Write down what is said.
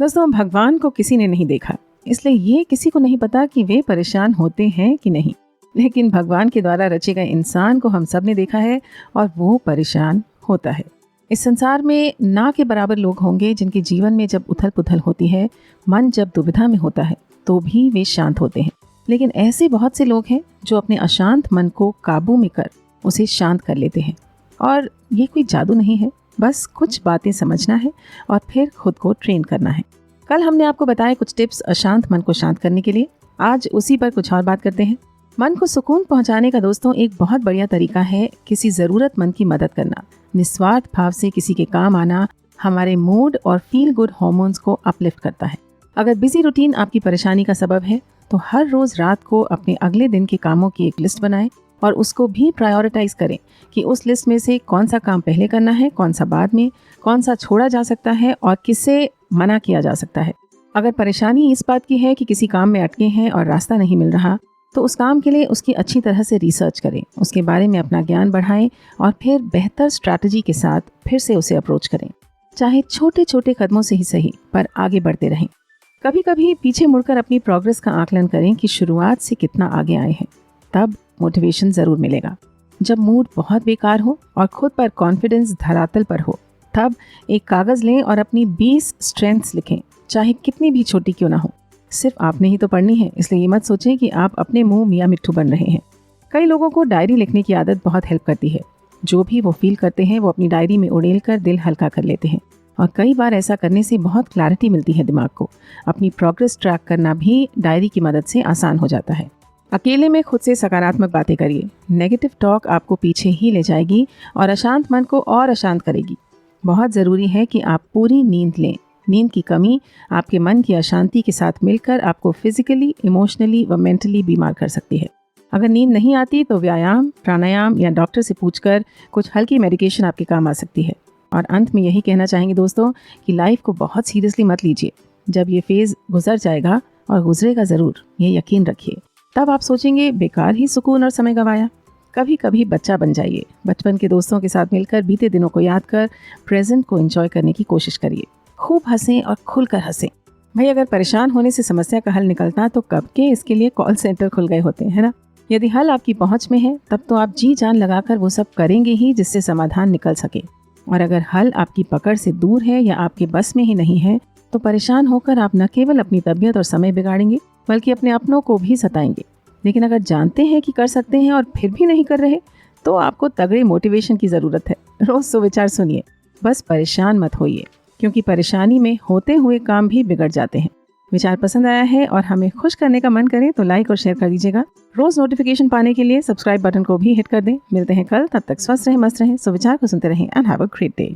दोस्तों, भगवान को किसी ने नहीं देखा, इसलिए ये किसी को नहीं पता कि वे परेशान होते हैं कि नहीं। लेकिन भगवान के द्वारा रचे गए इंसान को हम सब ने देखा है और वो परेशान होता है। इस संसार में ना के बराबर लोग होंगे जिनके जीवन में जब उथल पुथल होती है, मन जब दुविधा में होता है, तो भी वे शांत होते हैं। लेकिन ऐसे बहुत से लोग हैं जो अपने अशांत मन को काबू में कर उसे शांत कर लेते हैं। और ये कोई जादू नहीं है, बस कुछ बातें समझना है और फिर खुद को ट्रेन करना है। कल हमने आपको बताए कुछ टिप्स अशांत मन को शांत करने के लिए। आज उसी पर कुछ और बात करते हैं। मन को सुकून पहुंचाने का दोस्तों एक बहुत बढ़िया तरीका है किसी जरूरतमंद की मदद करना। निस्वार्थ भाव से किसी के काम आना हमारे मूड और फील गुड हार्मोन्स को अपलिफ्ट करता है। अगर बिजी रूटीन आपकी परेशानी का सबब है तो हर रोज रात को अपने अगले दिन के कामों की एक लिस्ट बनाएं और उसको भी प्रायोरिटाइज करें कि उस लिस्ट में से कौन सा काम पहले करना है, कौन सा बाद में, कौन सा छोड़ा जा सकता है और किससे मना किया जा सकता है। अगर परेशानी इस बात की है कि किसी काम में अटके हैं और रास्ता नहीं मिल रहा, तो उस काम के लिए उसकी अच्छी तरह से रिसर्च करें, उसके बारे में अपना ज्ञान बढ़ाएं और फिर बेहतर स्ट्रैटेजी के साथ फिर से उसे अप्रोच करें। चाहे छोटे छोटे कदमों से ही सही, पर आगे बढ़ते रहें। कभी कभी पीछे मुड़कर अपनी प्रोग्रेस का आकलन करें कि शुरुआत से कितना आगे आए हैं, तब मोटिवेशन ज़रूर मिलेगा। जब मूड बहुत बेकार हो और खुद पर कॉन्फिडेंस धरातल पर हो, तब एक कागज़ लें और अपनी 20 स्ट्रेंथ्स लिखें, चाहे कितनी भी छोटी क्यों ना हो। सिर्फ आपने ही तो पढ़नी है, इसलिए ये मत सोचें कि आप अपने मुंह मियाँ मिट्ठू बन रहे हैं। कई लोगों को डायरी लिखने की आदत बहुत हेल्प करती है। जो भी वो फील करते हैं वो अपनी डायरी में उड़ेल कर दिल हल्का कर लेते हैं और कई बार ऐसा करने से बहुत क्लैरिटी मिलती है दिमाग को। अपनी प्रोग्रेस ट्रैक करना भी डायरी की मदद से आसान हो जाता है। अकेले में खुद से सकारात्मक बातें करिए। नेगेटिव टॉक आपको पीछे ही ले जाएगी और अशांत मन को और अशांत करेगी। बहुत ज़रूरी है कि आप पूरी नींद लें। नींद की कमी आपके मन की अशांति के साथ मिलकर आपको फिजिकली, इमोशनली व मेंटली बीमार कर सकती है। अगर नींद नहीं आती तो व्यायाम, प्राणायाम या डॉक्टर से पूछकर कुछ हल्की मेडिकेशन आपके काम आ सकती है। और अंत में यही कहना चाहेंगे दोस्तों कि लाइफ को बहुत सीरियसली मत लीजिए। जब ये फेज़ गुजर जाएगा, और गुजरेगा ज़रूर, ये यकीन रखिए, तब आप सोचेंगे बेकार ही सुकून और समय गंवाया। कभी कभी बच्चा बन जाइए। बचपन के दोस्तों के साथ मिलकर बीते दिनों को याद कर प्रेजेंट को एंजॉय करने की कोशिश करिए। खूब हंसें और खुलकर हंसें। भाई, अगर परेशान होने से समस्या का हल निकलता तो कब के इसके लिए कॉल सेंटर खुल गए होते हैं ना। यदि हल आपकी पहुंच में है तब तो आप जी जान लगाकर वो सब करेंगे ही जिससे समाधान निकल सके। और अगर हल आपकी पकड़ से दूर है या आपके बस में ही नहीं है तो परेशान होकर आप न केवल अपनी तबीयत और समय बिगाड़ेंगे बल्कि अपने अपनों को भी सताएंगे। लेकिन अगर जानते हैं कि कर सकते हैं और फिर भी नहीं कर रहे तो आपको तगड़े मोटिवेशन की ज़रूरत है। रोज़ सुविचार सुनिए, बस परेशान मत होइए, क्योंकि परेशानी में होते हुए काम भी बिगड़ जाते हैं। विचार पसंद आया है और हमें खुश करने का मन करे तो लाइक और शेयर कर दीजिएगा। रोज़ नोटिफिकेशन पाने के लिए सब्सक्राइब बटन को भी हिट कर दें। मिलते हैं कल, तब तक स्वस्थ रहें, मस्त रहें, सुविचार को सुनते रहें and have a great day.